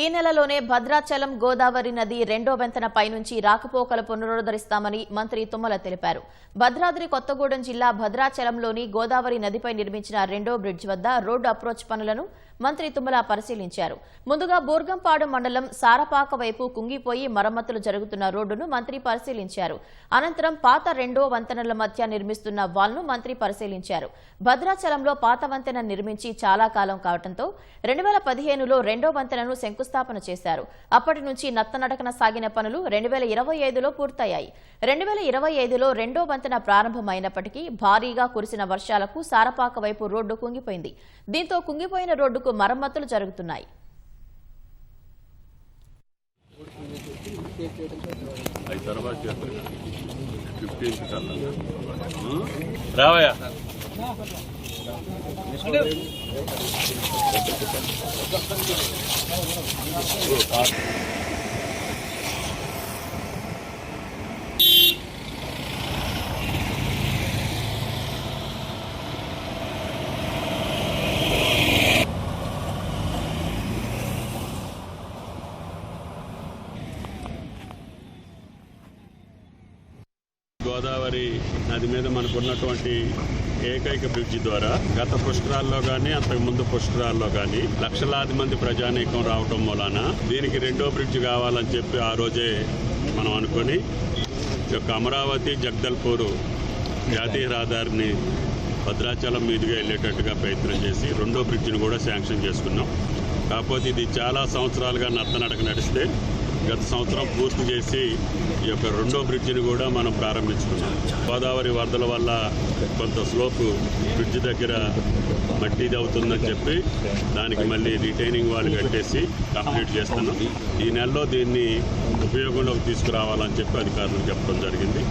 ఈ నెలలోనే భద్రాచలం గోదావరి నది రెండో వంతెనపై నుంచి రాకపోకలు పునరుద్ధరిస్తామని మంత్రి తుమ్మల తెలిపారు. భద్రాద్రి కొత్తగూడెం జిల్లా భద్రాచలంలోని గోదావరి నదిపై నిర్మించిన రెండో బ్రిడ్జ్ వద్ద రోడ్డు అప్రోచ్ పనులను మంత్రి తుమ్మల పరిశీలించారు. ముందుగా బూర్గంపాడు మండలం సారపాక వైపు కుంగిపోయి మరమ్మతులు జరుగుతున్న రోడ్డును మంత్రి పరిశీలించారు. అనంతరం పాత రెండో వంతెనల మధ్య నిర్మిస్తున్న వాల్ను మంత్రి పరిశీలించారు. భద్రాచలంలో పాత వంతెన నిర్మించి చాలా కాలం కావడంతో 2015లో రెండో వంతెనను శంకుస్థాపన చేశారు. అప్పటి నుంచి నత్తనడకన సాగిన పనులు 2025లో పూర్తయ్యాయి. 2025లో రెండో వంతెన ప్రారంభమైనప్పటికీ భారీగా కురిసిన వర్షాలకు సారపాక వైపు రోడ్డు కుంగిపోయింది. దీంతో కుంగిపోయిన రోడ్డుకు మరమ్మతులు జరుగుతున్నాయి. గోదావరి నది మీద మనకున్నటువంటి ఏకైక బ్రిడ్జి ద్వారా గత పుష్కరాల్లో కానీ అంతకుముందు పుష్కరాల్లో కానీ లక్షలాది మంది ప్రజానీకం రావటం మూలాన దీనికి రెండో బ్రిడ్జి కావాలని చెప్పి ఆ రోజే మనం అనుకొని ఈ యొక్క అమరావతి జగదల్పూర్ జాతీయ రహదారిని భద్రాచలం మీదుగా వెళ్ళేటట్టుగా ప్రయత్నం చేసి రెండో బ్రిడ్జిని కూడా శాంక్షన్ చేసుకున్నాం. కాకపోతే ఇది చాలా సంవత్సరాలుగా నత్తనడక నడిస్తే గత సంవత్సరం పూర్తి చేసి ఈ యొక్క రెండో బ్రిడ్జిని కూడా మనం ప్రారంభించుకున్నాం. గోదావరి వరదల వల్ల కొంత స్లోప్ బ్రిడ్జి దగ్గర మట్టిది అవుతుందని చెప్పి దానికి మళ్ళీ రిటైనింగ్ వాల్ కట్టేసి కంప్లీట్ చేస్తున్నాం. ఈ నెలలో దీన్ని ఉపయోగంలోకి తీసుకురావాలని చెప్పి అధికారులకు చెప్పడం జరిగింది.